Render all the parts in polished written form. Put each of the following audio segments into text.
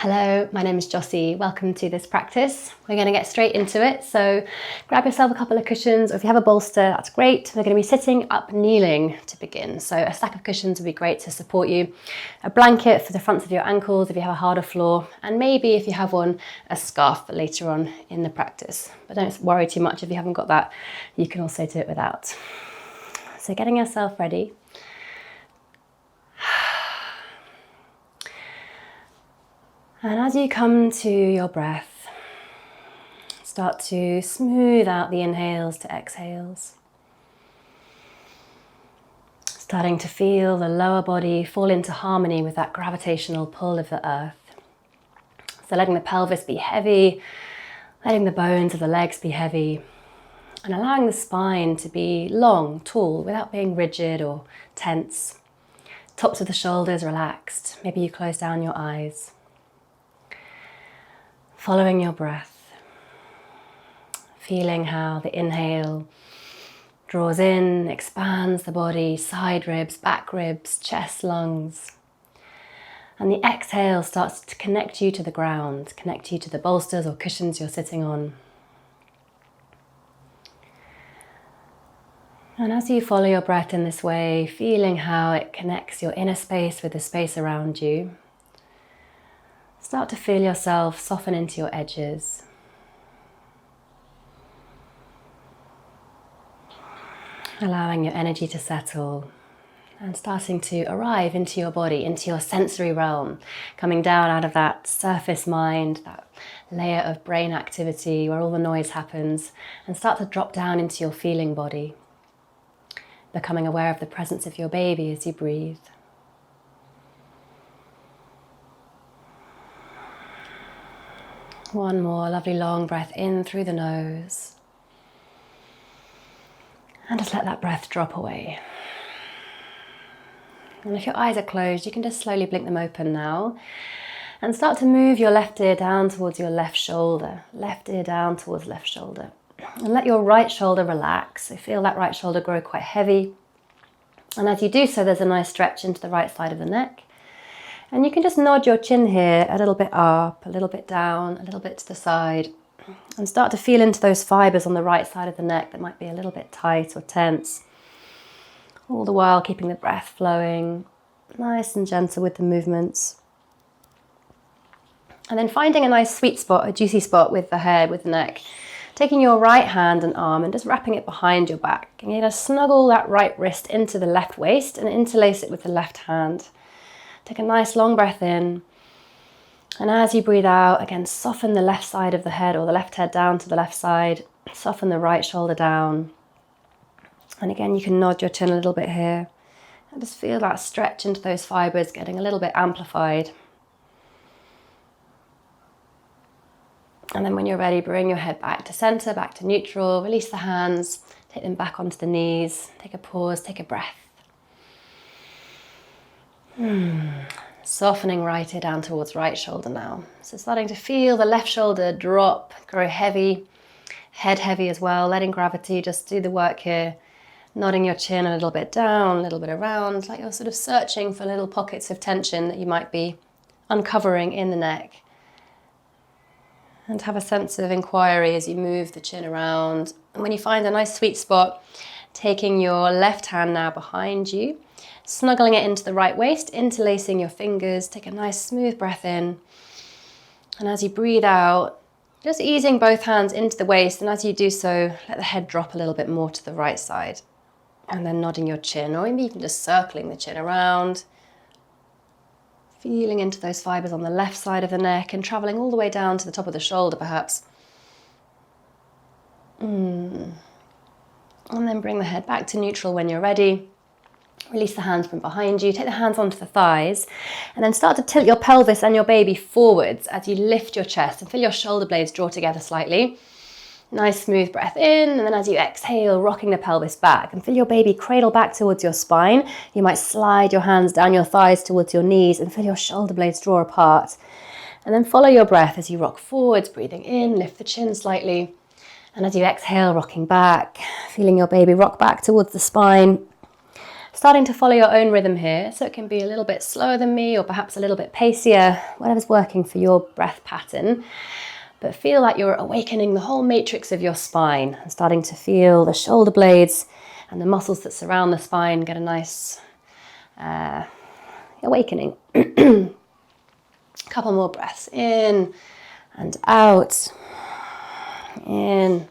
Hello, my name is Jossie. Welcome to this practice. We're going to get straight into it. So grab yourself a couple of cushions, or if you have a bolster, that's great. We're going to be sitting up kneeling to begin. So a stack of cushions would be great to support you. A blanket for the fronts of your ankles if you have a harder floor, and maybe if you have one, a scarf later on in the practice. But don't worry too much if you haven't got that. You can also do it without. So getting yourself ready. And as you come to your breath, start to smooth out the inhales to exhales. Starting to feel the lower body fall into harmony with that gravitational pull of the earth. So letting the pelvis be heavy, letting the bones of the legs be heavy, and allowing the spine to be long, tall, without being rigid or tense. Tops of the shoulders relaxed. Maybe you close down your eyes. Following your breath, feeling how the inhale draws in, expands the body, side ribs, back ribs, chest, lungs. And the exhale starts to connect you to the ground, connect you to the bolsters or cushions you're sitting on. And as you follow your breath in this way, feeling how it connects your inner space with the space around you, start to feel yourself soften into your edges. Allowing your energy to settle and starting to arrive into your body, into your sensory realm, coming down out of that surface mind, that layer of brain activity where all the noise happens, and start to drop down into your feeling body, becoming aware of the presence of your baby as you breathe. One more lovely long breath in through the nose. And just let that breath drop away. And if your eyes are closed, you can just slowly blink them open now. And start to move your left ear down towards your left shoulder. Left ear down towards left shoulder. And let your right shoulder relax. So feel that right shoulder grow quite heavy. And as you do so, there's a nice stretch into the right side of the neck. And you can just nod your chin here a little bit up, a little bit down, a little bit to the side, and start to feel into those fibers on the right side of the neck that might be a little bit tight or tense. All the while keeping the breath flowing, nice and gentle with the movements. And then finding a nice sweet spot, a juicy spot with the head, with the neck. Taking your right hand and arm and just wrapping it behind your back. And you're going to snuggle that right wrist into the left waist and interlace it with the left hand. Take a nice long breath in, and as you breathe out, again, soften the left side of the head or the left head down to the left side, soften the right shoulder down. And again, you can nod your chin a little bit here, and just feel that stretch into those fibers getting a little bit amplified. And then when you're ready, bring your head back to center, back to neutral, release the hands, take them back onto the knees, take a pause, take a breath. Softening right ear down towards right shoulder now. So starting to feel the left shoulder drop, grow heavy, head heavy as well, letting gravity just do the work here. Nodding your chin a little bit down, a little bit around, like you're sort of searching for little pockets of tension that you might be uncovering in the neck. And have a sense of inquiry as you move the chin around. And when you find a nice sweet spot, taking your left hand now behind you, snuggling it into the right waist, interlacing your fingers, take a nice smooth breath in. And as you breathe out, just easing both hands into the waist, and as you do so, let the head drop a little bit more to the right side. And then nodding your chin, or maybe even just circling the chin around. Feeling into those fibers on the left side of the neck and traveling all the way down to the top of the shoulder perhaps. And then bring the head back to neutral when you're ready. Release the hands from behind you, take the hands onto the thighs, and then start to tilt your pelvis and your baby forwards as you lift your chest and feel your shoulder blades draw together slightly. Nice smooth breath in, and then as you exhale, rocking the pelvis back and feel your baby cradle back towards your spine. You might slide your hands down your thighs towards your knees and feel your shoulder blades draw apart. And then follow your breath as you rock forwards, breathing in, lift the chin slightly. And as you exhale, rocking back, feeling your baby rock back towards the spine. starting to follow your own rhythm here. So it can be a little bit slower than me or perhaps a little bit pacier, whatever's working for your breath pattern. But feel like you're awakening the whole matrix of your spine and starting to feel the shoulder blades and the muscles that surround the spine get a nice awakening. Couple more breaths in and out, in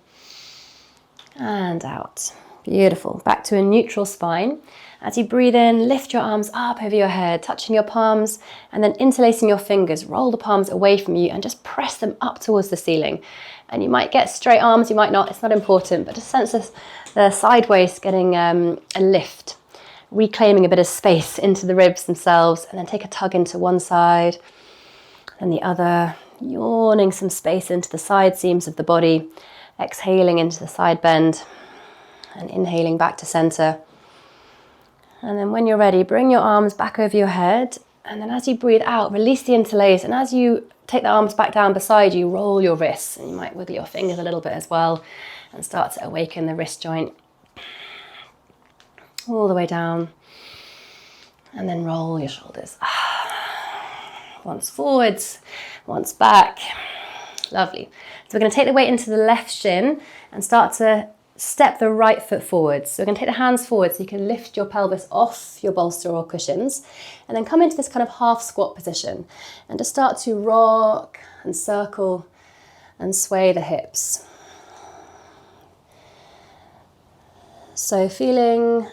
and out. Beautiful. Back to a neutral spine. As you breathe in, lift your arms up over your head, touching your palms, and then interlacing your fingers. Roll the palms away from you and just press them up towards the ceiling. And you might get straight arms, you might not, it's not important, but just sense the side waist getting a lift, reclaiming a bit of space into the ribs themselves, and then take a tug into one side and the other, yawning some space into the side seams of the body, exhaling into the side bend, and inhaling back to center. And then when you're ready, bring your arms back over your head. And then as you breathe out, release the interlace. And as you take the arms back down beside you, roll your wrists. And you might wiggle your fingers a little bit as well and start to awaken the wrist joint. All the way down. And then roll your shoulders. Once forwards, once back. Lovely. So we're going to take the weight into the left shin and start to step the right foot forward. So we're going to take the hands forward so you can lift your pelvis off your bolster or cushions and then come into this kind of half squat position and just start to rock and circle and sway the hips. So feeling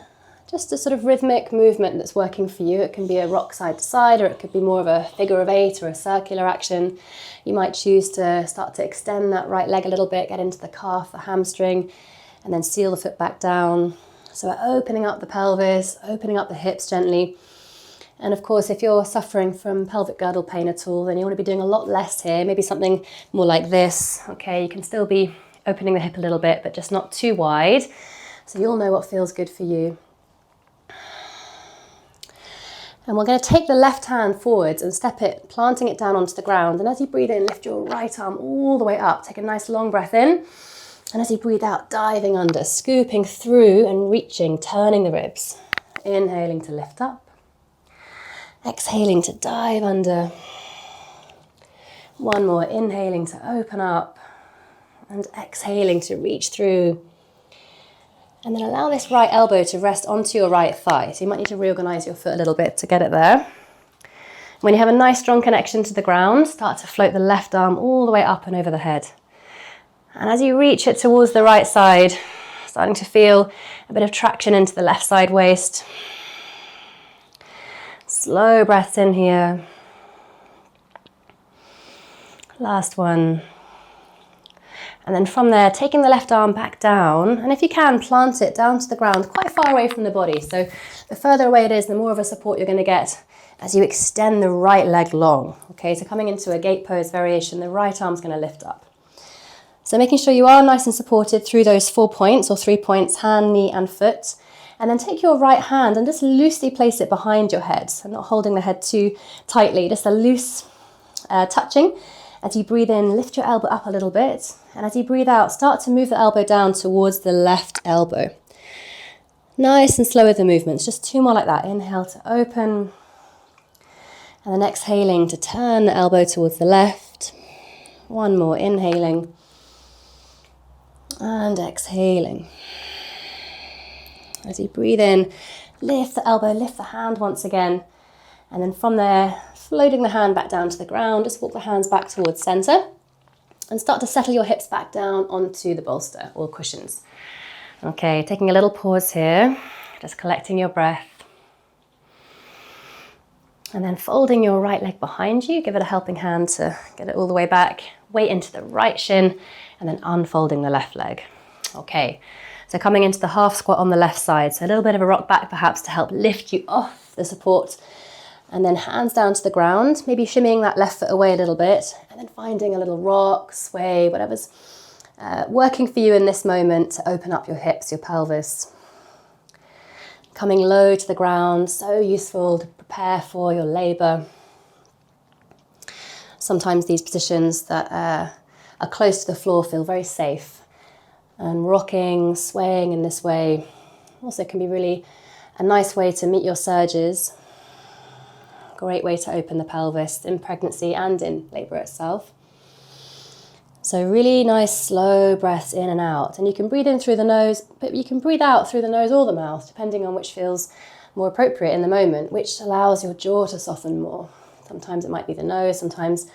just a sort of rhythmic movement that's working for you. It can be a rock side to side, or it could be more of a figure of 8 or a circular action. You might choose to start to extend that right leg a little bit, get into the calf, the hamstring, and then seal the foot back down. So we're opening up the pelvis, opening up the hips gently. And of course, if you're suffering from pelvic girdle pain at all, then you want to be doing a lot less here, maybe something more like this. Okay, you can still be opening the hip a little bit, but just not too wide. So you'll know what feels good for you. And we're going to take the left hand forwards and step it, planting it down onto the ground. And as you breathe in, lift your right arm all the way up. Take a nice long breath in. And as you breathe out, diving under, scooping through and reaching, turning the ribs. Inhaling to lift up. Exhaling to dive under. One more, inhaling to open up. And exhaling to reach through. And then allow this right elbow to rest onto your right thigh. So you might need to reorganize your foot a little bit to get it there. When you have a nice strong connection to the ground, start to float the left arm all the way up and over the head. And as you reach it towards the right side, starting to feel a bit of traction into the left side waist. Slow breaths in here. Last one. And then from there, taking the left arm back down, and if you can, plant it down to the ground, quite far away from the body. So the further away it is, the more of a support you're going to get as you extend the right leg long. Okay, so coming into a gate pose variation, the right arm's going to lift up. So making sure you are nice and supported through those 4 points or 3 points, hand, knee and foot. And then take your right hand and just loosely place it behind your head. So not holding the head too tightly, just a loose touching. As you breathe in, lift your elbow up a little bit. And as you breathe out, start to move the elbow down towards the left elbow. Nice and slow with the movements. Just 2 more like that. Inhale to open. And then exhaling to turn the elbow towards the left. 1 more, inhaling. And exhaling. As you breathe in, lift the elbow, lift the hand once again. And then from there, floating the hand back down to the ground, just walk the hands back towards center and start to settle your hips back down onto the bolster or cushions. Okay, taking a little pause here, just collecting your breath. And then folding your right leg behind you, give it a helping hand to get it all the way back. Weight into the right shin and then unfolding the left leg. Okay, so coming into the half squat on the left side. So a little bit of a rock back perhaps to help lift you off the support. And then hands down to the ground, maybe shimmying that left foot away a little bit. And then finding a little rock, sway, whatever's working for you in this moment to open up your hips, your pelvis. Coming low to the ground, so useful to prepare for your labor. Sometimes these positions that are close to the floor feel very safe. And rocking, swaying in this way also can be really A nice way to meet your surges. Great way to open the pelvis in pregnancy and in labour itself. So really nice slow breaths in and out. And you can breathe in through the nose, but you can breathe out through the nose or the mouth, depending on which feels more appropriate in the moment, which allows your jaw to soften more. Sometimes it might be the nose, sometimes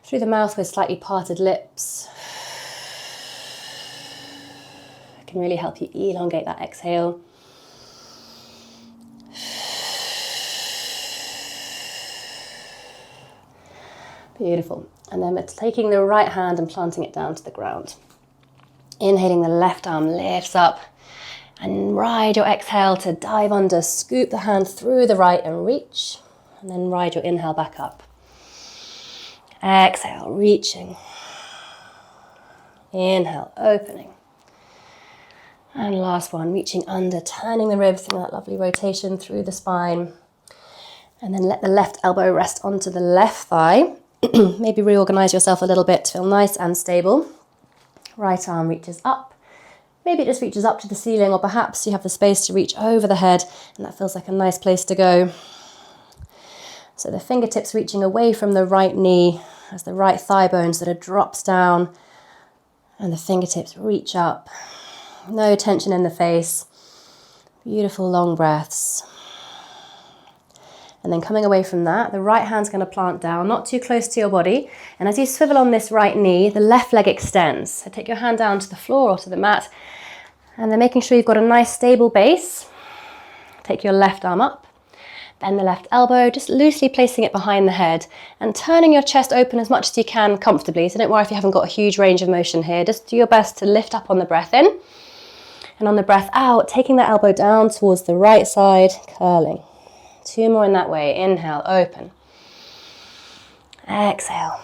through the mouth with slightly parted lips. It can really help you elongate that exhale. Beautiful. And then we're taking the right hand and planting it down to the ground. Inhaling, the left arm lifts up, and ride your exhale to dive under. Scoop the hand through the right and reach, and then ride your inhale back up. Exhale, reaching. Inhale, opening. And last one, reaching under, turning the ribs through that lovely rotation through the spine. And then let the left elbow rest onto the left thigh. Maybe reorganize yourself a little bit to feel nice and stable. Right arm reaches up. Maybe it just reaches up to the ceiling, or perhaps you have the space to reach over the head, and that feels like a nice place to go. So the fingertips reaching away from the right knee as the right thigh bone sort of drops down, and the fingertips reach up. No tension in the face. Beautiful long breaths. And then coming away from that, the right hand's going to plant down, not too close to your body. And as you swivel on this right knee, the left leg extends. So take your hand down to the floor or to the mat. And then making sure you've got a nice stable base. Take your left arm up. Bend the left elbow, just loosely placing it behind the head. And turning your chest open as much as you can comfortably. So don't worry if you haven't got a huge range of motion here. Just do your best to lift up on the breath in. And on the breath out, taking the elbow down towards the right side, curling. 2 more in that way. Inhale, open. Exhale.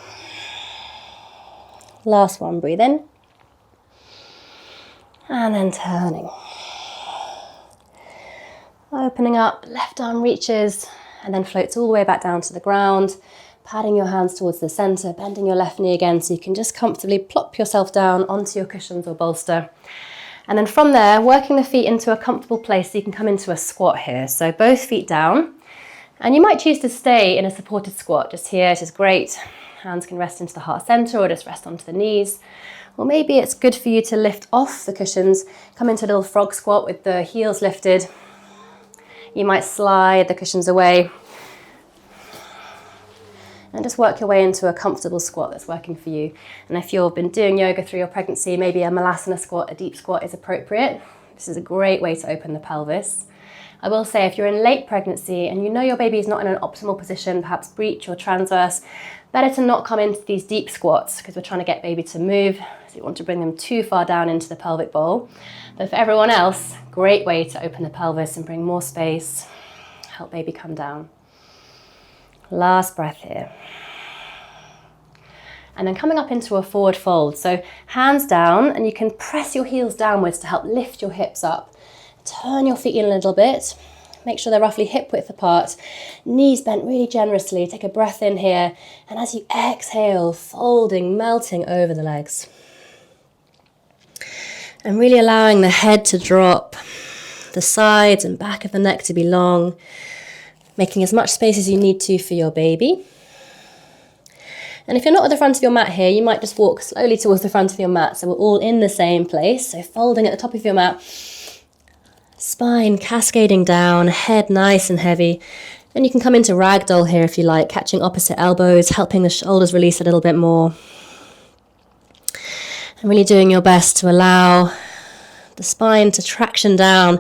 Last one, breathe in. And then turning. Opening up, left arm reaches and then floats all the way back down to the ground. Patting your hands towards the center, bending your left knee again so you can just comfortably plop yourself down onto your cushions or bolster. And then from there, working the feet into a comfortable place so you can come into a squat here. So both feet down. And you might choose to stay in a supported squat just here, which is great. Hands can rest into the heart center or just rest onto the knees. Or maybe it's good for you to lift off the cushions, come into a little frog squat with the heels lifted. You might slide the cushions away. And just work your way into a comfortable squat that's working for you. And if you've been doing yoga through your pregnancy, maybe a malasana squat, a deep squat is appropriate. This is a great way to open the pelvis. I will say if you're in late pregnancy and you know your baby is not in an optimal position, perhaps breech or transverse, better to not come into these deep squats because we're trying to get baby to move. So you want to bring them too far down into the pelvic bowl. But for everyone else, great way to open the pelvis and bring more space, help baby come down. Last breath here. And then coming up into a forward fold. So hands down, and you can press your heels downwards to help lift your hips up. Turn your feet in a little bit. Make sure they're roughly hip width apart. Knees bent really generously. Take a breath in here. And as you exhale, folding, melting over the legs. And really allowing the head to drop, the sides and back of the neck to be long. Making as much space as you need to for your baby. And if you're not at the front of your mat here, you might just walk slowly towards the front of your mat. So we're all in the same place. So folding at the top of your mat. Spine cascading down, head nice and heavy. And you can come into ragdoll here if you like, catching opposite elbows, helping the shoulders release a little bit more. And really doing your best to allow the spine to traction down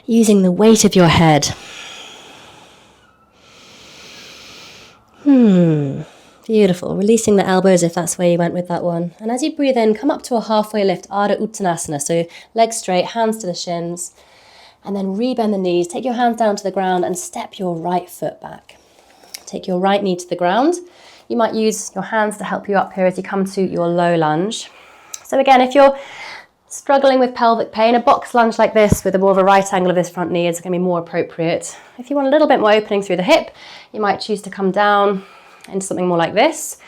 using the weight of your head. Beautiful. Releasing the elbows if that's where you went with that one. And as you breathe in, come up to a halfway lift, Ardha Uttanasana. So legs straight, hands to the shins. And then rebend the knees. Take your hands down to the ground and step your right foot back. Take your right knee to the ground. You might use your hands to help you up here as you come to your low lunge. So again, if you're struggling with pelvic pain, a box lunge like this with a more of a right angle of this front knee is going to be more appropriate. If you want a little bit more opening through the hip, you might choose to come down into something more like this.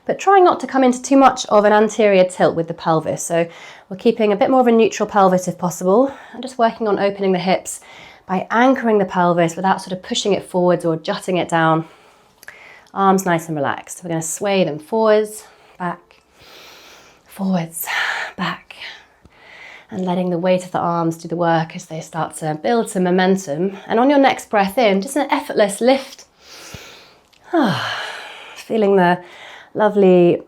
But trying not to come into too much of an anterior tilt with the pelvis. So we're keeping a bit more of a neutral pelvis if possible, and just working on opening the hips, by anchoring the pelvis without sort of pushing it forwards or jutting it down. Arms nice and relaxed. We're going to sway them forwards, back, and letting the weight of the arms do the work as they start to build some momentum. And on your next breath in, just an effortless lift. Feeling the lovely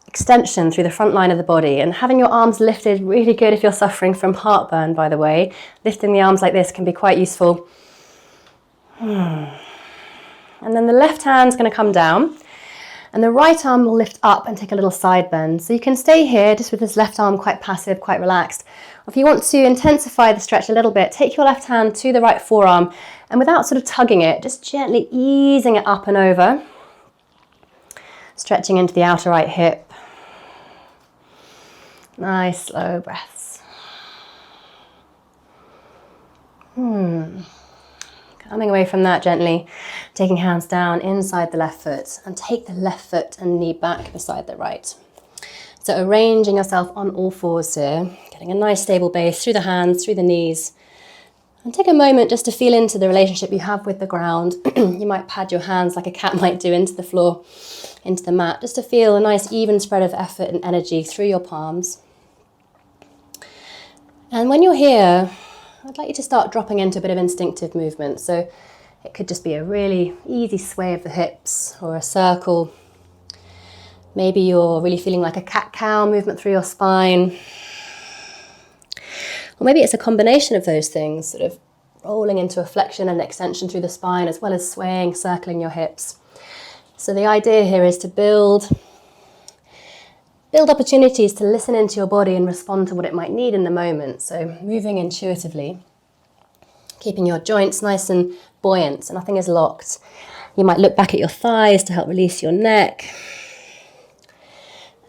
extension through the front line of the body, and having your arms lifted, really good if you're suffering from heartburn, by the way. Lifting the arms like this can be quite useful. And then the left hand's going to come down, and the right arm will lift up and take a little side bend. So you can stay here just with this left arm quite passive, quite relaxed. Or if you want to intensify the stretch a little bit, take your left hand to the right forearm, and without sort of tugging it, just gently easing it up and over. Stretching into the outer right hip. Nice slow breaths. Coming away from that gently, taking hands down inside the left foot, and take the left foot and knee back beside the right. So arranging yourself on all fours here, getting a nice stable base through the hands, through the knees. And take a moment just to feel into the relationship you have with the ground. You might pad your hands like a cat might do into the floor, into the mat, just to feel a nice even spread of effort and energy through your palms. And when you're here, I'd like you to start dropping into a bit of instinctive movement. So it could just be a really easy sway of the hips or a circle. Maybe you're really feeling like a cat-cow movement through your spine. Or maybe it's a combination of those things, sort of rolling into a flexion and extension through the spine, as well as swaying, circling your hips. So the idea here is to build opportunities to listen into your body and respond to what it might need in the moment. So moving intuitively, keeping your joints nice and buoyant so nothing is locked. You might look back at your thighs to help release your neck.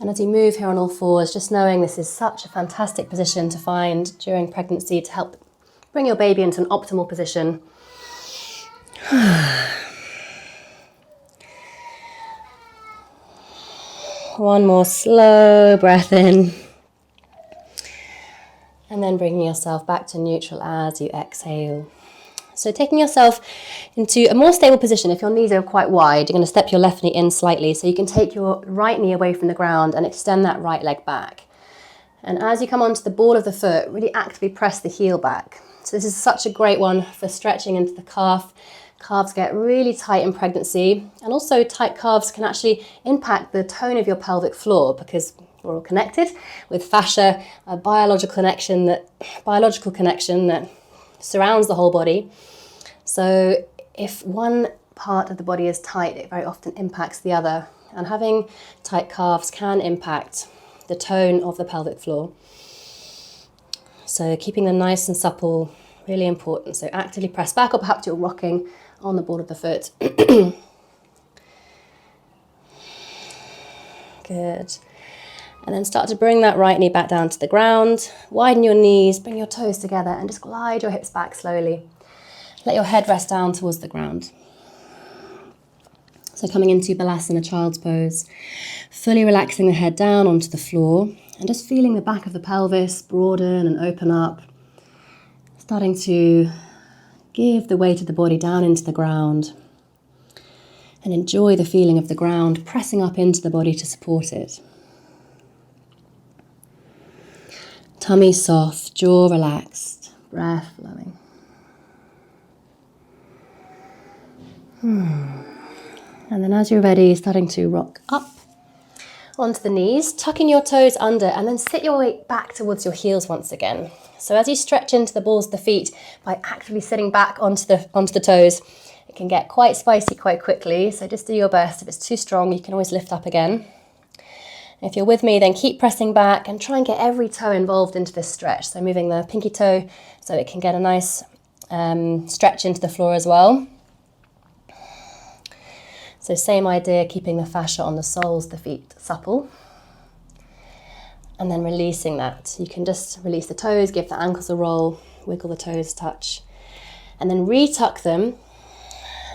And as you move here on all fours, just knowing this is such a fantastic position to find during pregnancy to help bring your baby into an optimal position. One more slow breath in. And then bringing yourself back to neutral as you exhale. So taking yourself into a more stable position. If your knees are quite wide, you're going to step your left knee in slightly so you can take your right knee away from the ground and extend that right leg back. And as you come onto the ball of the foot, really actively press the heel back. So this is such a great one for stretching into the calf. Calves get really tight in pregnancy, and also tight calves can actually impact the tone of your pelvic floor because we're all connected with fascia, a biological connection that surrounds the whole body. So if one part of the body is tight, it very often impacts the other, and having tight calves can impact the tone of the pelvic floor. So keeping them nice and supple, really important. So actively press back, or perhaps you're rocking on the ball of the foot. Good. And then start to bring that right knee back down to the ground. Widen your knees, bring your toes together, and just glide your hips back slowly. Let your head rest down towards the ground. So coming into Balasana, child's pose, fully relaxing the head down onto the floor, and just feeling the back of the pelvis broaden and open up. Starting to give the weight of the body down into the ground, and enjoy the feeling of the ground pressing up into the body to support it. Tummy soft, jaw relaxed, breath flowing. And then as you're ready, starting to rock up onto the knees, tucking your toes under, and then sit your weight back towards your heels once again. So as you stretch into the balls of the feet by actively sitting back onto the toes, it can get quite spicy quite quickly. So just do your best. If it's too strong, you can always lift up again. And if you're with me, then keep pressing back and try and get every toe involved into this stretch. So moving the pinky toe so it can get a nice stretch into the floor as well. So same idea, keeping the fascia on the soles of the feet supple. And then releasing that. You can just release the toes, give the ankles a roll, wiggle the toes, touch. And then retuck them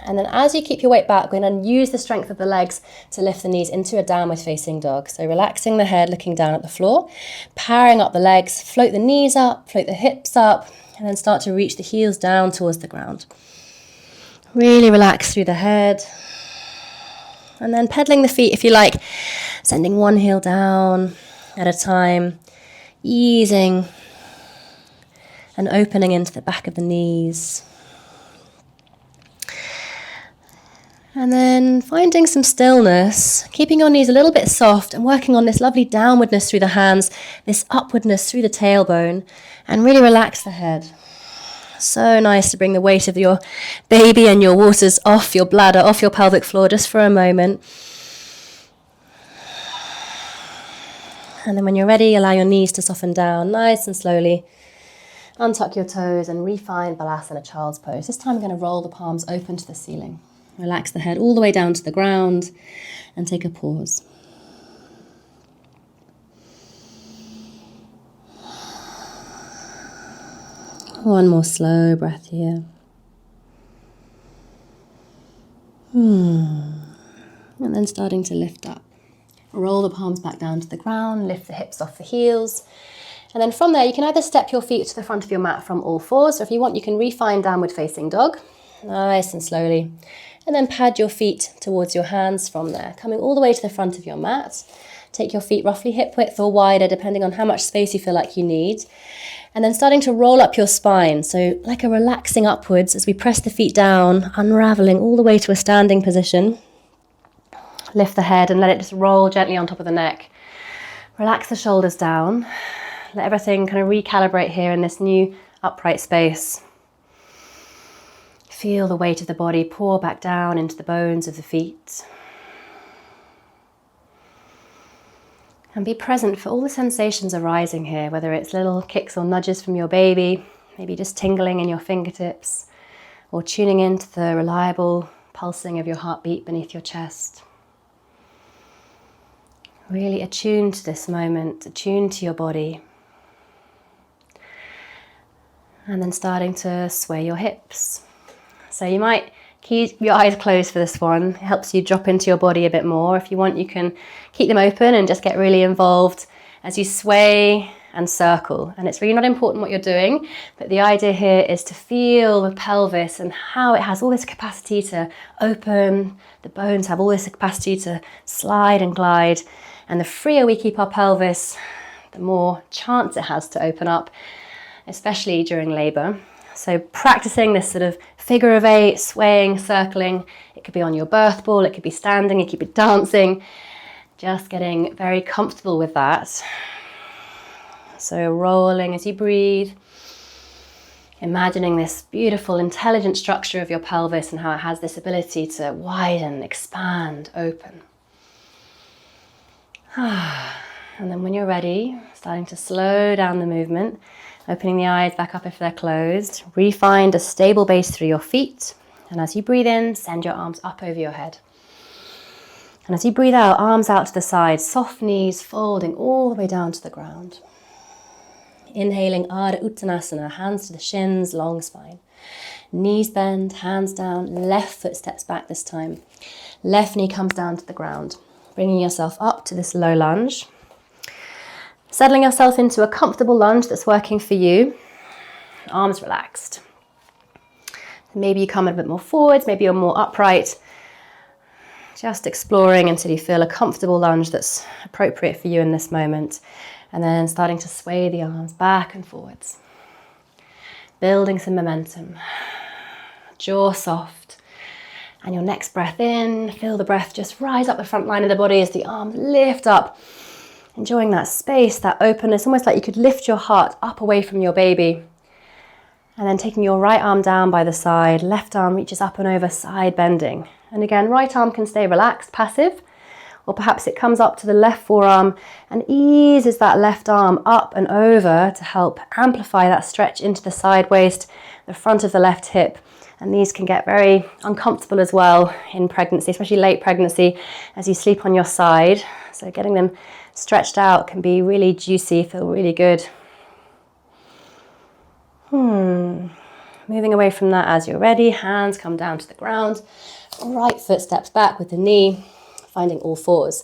And then as you keep your weight back, we're going to use the strength of the legs to lift the knees into a downward facing dog. So relaxing the head, looking down at the floor, powering up the legs, float the knees up, float the hips up, and then start to reach the heels down towards the ground. Really relax through the head. And then pedaling the feet, if you like, sending one heel down at a time, easing and opening into the back of the knees. And then finding some stillness, keeping your knees a little bit soft and working on this lovely downwardness through the hands, this upwardness through the tailbone, and really relax the head. So nice to bring the weight of your baby and your waters off your bladder, off your pelvic floor just for a moment. And then when you're ready, allow your knees to soften down nice and slowly. Untuck your toes and refine Balasana Child's Pose. This time we're going to roll the palms open to the ceiling. Relax the head all the way down to the ground and take a pause. One more slow breath here. And then starting to lift up. Roll the palms back down to the ground, lift the hips off the heels. And then from there, you can either step your feet to the front of your mat from all fours, or if you want, you can refine downward facing dog, nice and slowly. And then pad your feet towards your hands from there, coming all the way to the front of your mat. Take your feet roughly hip width or wider, depending on how much space you feel like you need. And then starting to roll up your spine, so like a relaxing upwards as we press the feet down, unraveling all the way to a standing position. Lift the head and let it just roll gently on top of the neck. Relax the shoulders down. Let everything kind of recalibrate here in this new upright space. Feel the weight of the body pour back down into the bones of the feet. And be present for all the sensations arising here, whether it's little kicks or nudges from your baby, maybe just tingling in your fingertips, or tuning into the reliable pulsing of your heartbeat beneath your chest. Really attune to this moment, attune to your body. And then starting to sway your hips. So you might keep your eyes closed for this one. It helps you drop into your body a bit more. If you want, you can keep them open and just get really involved as you sway and circle. And it's really not important what you're doing, but the idea here is to feel the pelvis and how it has all this capacity to open. The bones have all this capacity to slide and glide. And the freer we keep our pelvis, the more chance it has to open up, especially during labour. So practicing this sort of figure of eight, swaying, circling. It could be on your birth ball, it could be standing, it could be dancing. Just getting very comfortable with that. So rolling as you breathe. Imagining this beautiful, intelligent structure of your pelvis and how it has this ability to widen, expand, open. And then when you're ready, starting to slow down the movement, opening the eyes back up if they're closed. Find a stable base through your feet. And as you breathe in, send your arms up over your head. And as you breathe out, arms out to the side, soft knees folding all the way down to the ground. Inhaling Ardha Uttanasana, hands to the shins, long spine. Knees bend, hands down, left foot steps back this time. Left knee comes down to the ground. Bringing yourself up to this low lunge. Settling yourself into a comfortable lunge that's working for you. Arms relaxed. Maybe you come a bit more forwards, maybe you're more upright. Just exploring until you feel a comfortable lunge that's appropriate for you in this moment. And then starting to sway the arms back and forwards. Building some momentum. Jaw soft. And your next breath in, feel the breath just rise up the front line of the body as the arms lift up. Enjoying that space, that openness, almost like you could lift your heart up away from your baby. And then taking your right arm down by the side, left arm reaches up and over, side bending. And again, right arm can stay relaxed, passive, or perhaps it comes up to the left forearm and eases that left arm up and over to help amplify that stretch into the side waist, the front of the left hip. And these can get very uncomfortable as well in pregnancy, especially late pregnancy, as you sleep on your side. So getting them stretched out can be really juicy, feel really good. Moving away from that as you're ready, hands come down to the ground. Right foot steps back with the knee, finding all fours.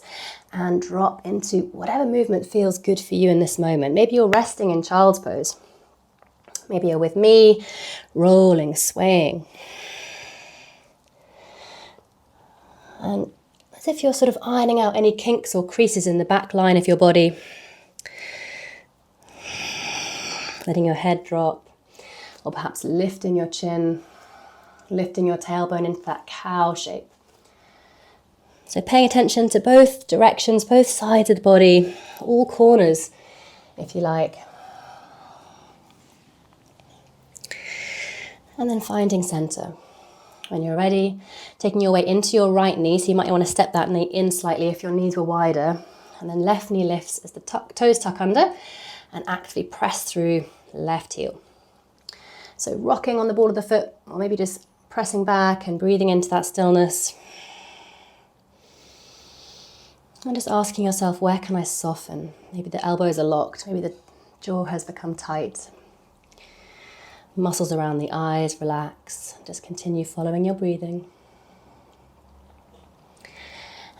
And drop into whatever movement feels good for you in this moment. Maybe you're resting in child's pose. Maybe you're with me, rolling, swaying. And as if you're sort of ironing out any kinks or creases in the back line of your body. Letting your head drop, or perhaps lifting your chin, lifting your tailbone into that cow shape. So paying attention to both directions, both sides of the body, all corners, if you like. And then finding center. When you're ready, taking your weight into your right knee, so you might want to step that knee in slightly if your knees were wider. And then left knee lifts as the toes tuck under and actively press through left heel. So rocking on the ball of the foot, or maybe just pressing back and breathing into that stillness. And just asking yourself, where can I soften? Maybe the elbows are locked, maybe the jaw has become tight. Muscles around the eyes relax. Just continue following your breathing.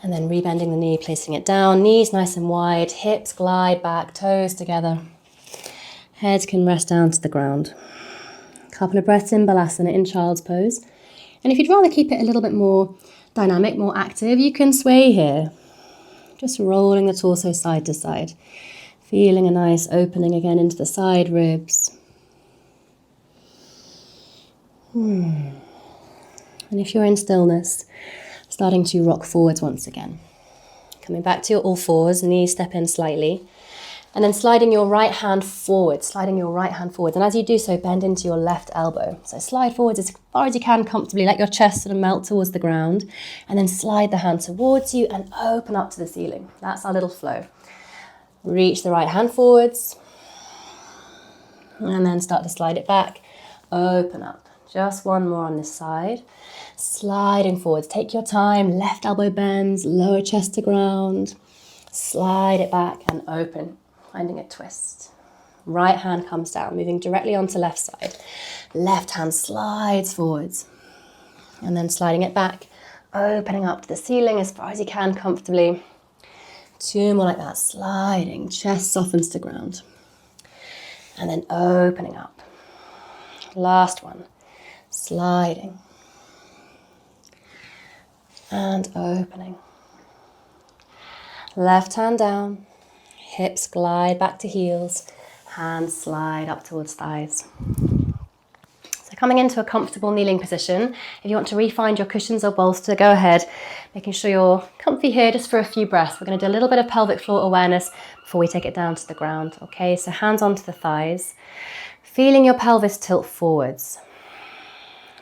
And then rebending the knee, placing it down, knees nice and wide, hips glide back, toes together. Head can rest down to the ground. A couple of breaths in Balasana in child's pose. And if you'd rather keep it a little bit more dynamic, more active, you can sway here. Just rolling the torso side to side. Feeling a nice opening again into the side ribs. And if you're in stillness, starting to rock forwards once again. Coming back to your all fours, knees step in slightly. And then sliding your right hand forward, And as you do so, bend into your left elbow. So slide forwards as far as you can comfortably, let your chest sort of melt towards the ground. And then slide the hand towards you and open up to the ceiling. That's our little flow. Reach the right hand forwards. And then start to slide it back. Open up. Just one more on this side. Sliding forwards. Take your time. Left elbow bends, lower chest to ground. Slide it back and open. Finding a twist. Right hand comes down, moving directly onto left side. Left hand slides forwards. And then sliding it back, opening up to the ceiling as far as you can comfortably. Two more like that, sliding, chest softens to ground. And then opening up. Last one, sliding. And opening. Left hand down. Hips glide back to heels, hands slide up towards thighs. So coming into a comfortable kneeling position, if you want to re-find your cushions or bolster, go ahead, making sure you're comfy here just for a few breaths. We're going to do a little bit of pelvic floor awareness before we take it down to the ground. Okay, so hands onto the thighs, feeling your pelvis tilt forwards,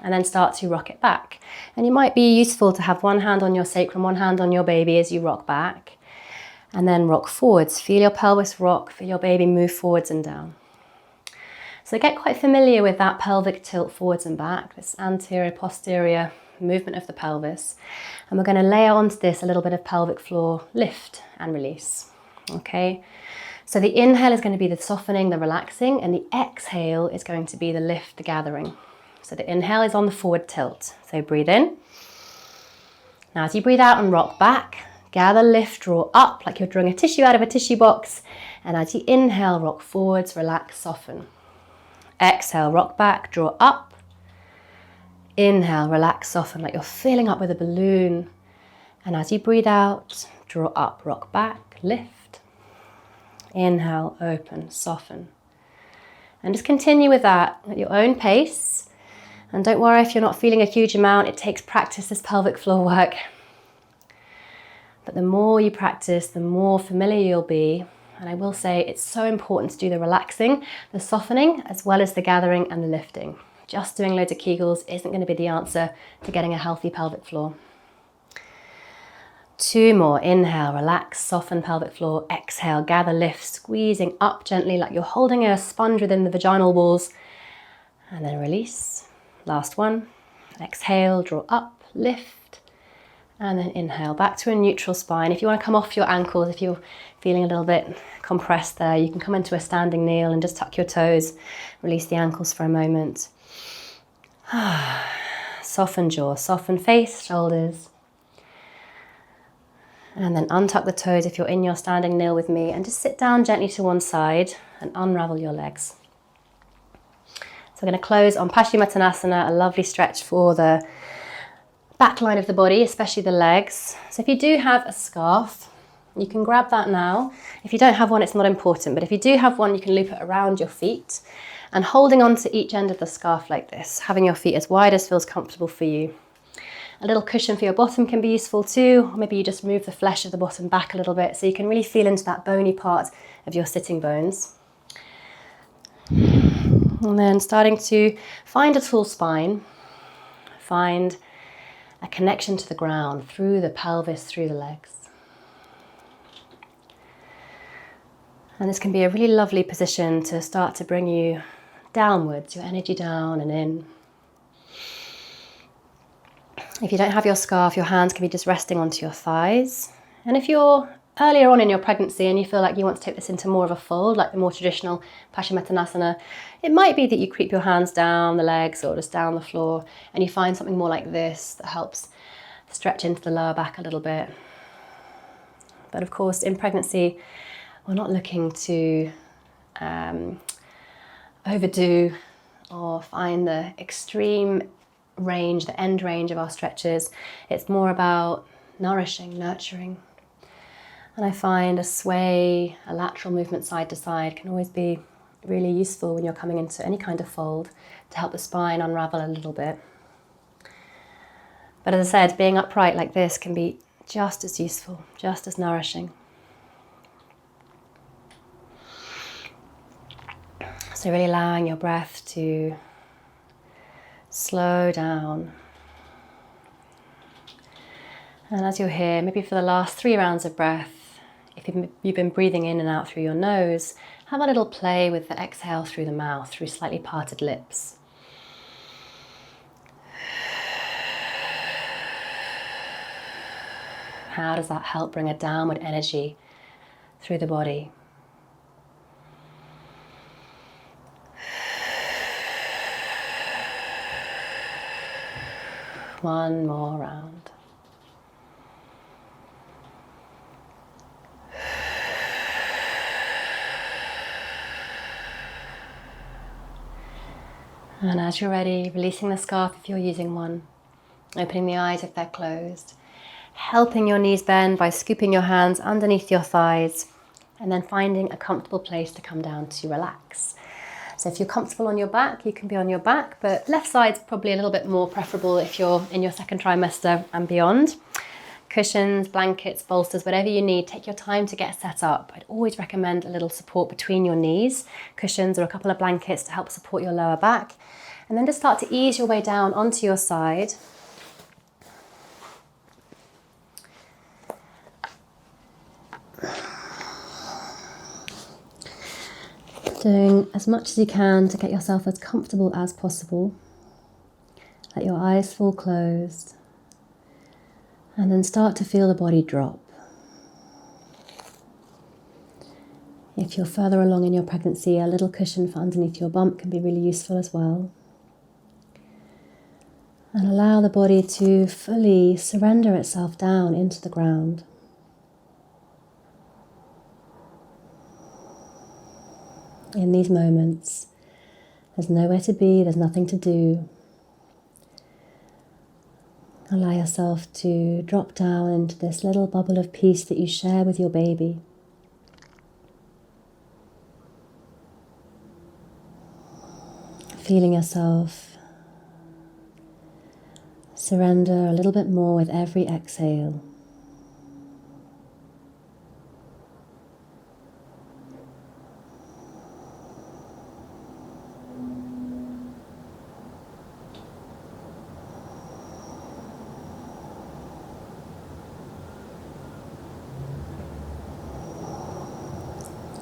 and then start to rock it back. And it might be useful to have one hand on your sacrum, one hand on your baby as you rock back. And then rock forwards. Feel your pelvis rock, feel your baby move forwards and down. So get quite familiar with that pelvic tilt forwards and back, this anterior, posterior movement of the pelvis. And we're going to layer onto this a little bit of pelvic floor lift and release. Okay, so the inhale is going to be the softening, the relaxing, and the exhale is going to be the lift, the gathering. So the inhale is on the forward tilt. So breathe in. Now as you breathe out and rock back, gather, lift, draw up like you're drawing a tissue out of a tissue box. And as you inhale, rock forwards, relax, soften. Exhale, rock back, draw up. Inhale, relax, soften like you're filling up with a balloon. And as you breathe out, draw up, rock back, lift. Inhale, open, soften. And just continue with that at your own pace. And don't worry if you're not feeling a huge amount. It takes practice, this pelvic floor work. But the more you practice, the more familiar you'll be. And I will say it's so important to do the relaxing, the softening, as well as the gathering and the lifting. Just doing loads of Kegels isn't going to be the answer to getting a healthy pelvic floor. Two more. Inhale, relax, soften pelvic floor. Exhale, gather, lift, squeezing up gently like you're holding a sponge within the vaginal walls. And then release. Last one. Exhale, draw up, lift. And then inhale, back to a neutral spine. If you want to come off your ankles, if you're feeling a little bit compressed there, you can come into a standing kneel and just tuck your toes, release the ankles for a moment. Soften jaw, soften face, shoulders. And then untuck the toes if you're in your standing nil with me, and just sit down gently to one side and unravel your legs. So we're going to close on Paschimottanasana, a lovely stretch for the back line of the body, especially the legs. So if you do have a scarf, you can grab that now. If you don't have one, it's not important, but if you do have one, you can loop it around your feet and holding on to each end of the scarf like this, having your feet as wide as feels comfortable for you. A little cushion for your bottom can be useful too, or maybe you just move the flesh of the bottom back a little bit so you can really feel into that bony part of your sitting bones. And then starting to find a tall spine, find a connection to the ground through the pelvis, through the legs. And this can be a really lovely position to start to bring you downwards, your energy down and in. If you don't have your scarf, your hands can be just resting onto your thighs. And if you're earlier on in your pregnancy and you feel like you want to take this into more of a fold, like the more traditional Paschimottanasana, it might be that you creep your hands down the legs or just down the floor and you find something more like this that helps stretch into the lower back a little bit. But of course, in pregnancy, we're not looking to overdo or find the extreme range, the end range of our stretches. It's more about nourishing, nurturing. And I find a sway, a lateral movement side to side can always be really useful when you're coming into any kind of fold to help the spine unravel a little bit. But as I said, being upright like this can be just as useful, just as nourishing. So really allowing your breath to slow down. And as you're here, maybe for the last 3 rounds of breath, if you've been breathing in and out through your nose, have a little play with the exhale through the mouth, through slightly parted lips. How does that help bring a downward energy through the body? One more round. And as you're ready, releasing the scarf if you're using one, opening the eyes if they're closed, helping your knees bend by scooping your hands underneath your thighs, and then finding a comfortable place to come down to relax. So if you're comfortable on your back, you can be on your back, but left side's probably a little bit more preferable if you're in your second trimester and beyond. Cushions, blankets, bolsters, whatever you need, take your time to get set up. I'd always recommend a little support between your knees, cushions or a couple of blankets to help support your lower back. And then just start to ease your way down onto your side. Doing as much as you can to get yourself as comfortable as possible. Let your eyes fall closed. And then start to feel the body drop. If you're further along in your pregnancy, a little cushion for underneath your bump can be really useful as well. And allow the body to fully surrender itself down into the ground. In these moments, there's nowhere to be, there's nothing to do. Allow yourself to drop down into this little bubble of peace that you share with your baby. Feeling yourself surrender a little bit more with every exhale.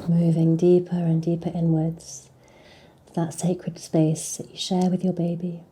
Moving deeper and deeper inwards to that sacred space that you share with your baby.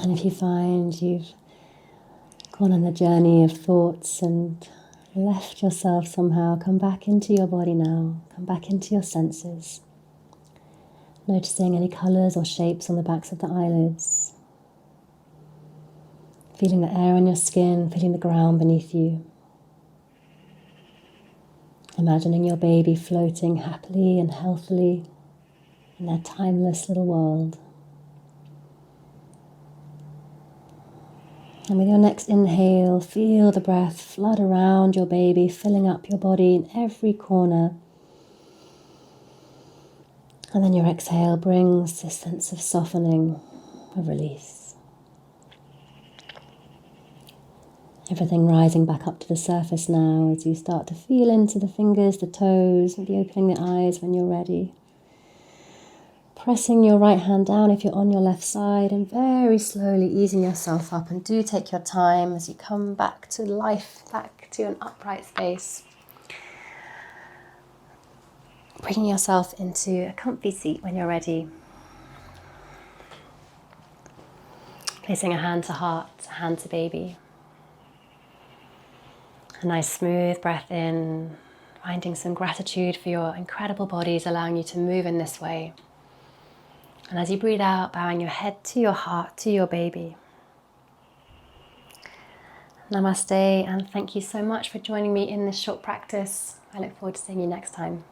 And if you find you've gone on a journey of thoughts and left yourself somehow, come back into your body now. Come back into your senses. Noticing any colours or shapes on the backs of the eyelids. Feeling the air on your skin, feeling the ground beneath you. Imagining your baby floating happily and healthily in their timeless little world. And with your next inhale, feel the breath flood around your baby, filling up your body in every corner. And then your exhale brings this sense of softening, of release. Everything rising back up to the surface now as you start to feel into the fingers, the toes, maybe opening the eyes when you're ready. Pressing your right hand down if you're on your left side and very slowly easing yourself up. And do take your time as you come back to life, back to an upright space. Bringing yourself into a comfy seat when you're ready. Placing a hand to heart, a hand to baby. A nice smooth breath in, finding some gratitude for your incredible bodies, allowing you to move in this way. And as you breathe out, bowing your head to your heart, to your baby. Namaste, and thank you so much for joining me in this short practice. I look forward to seeing you next time.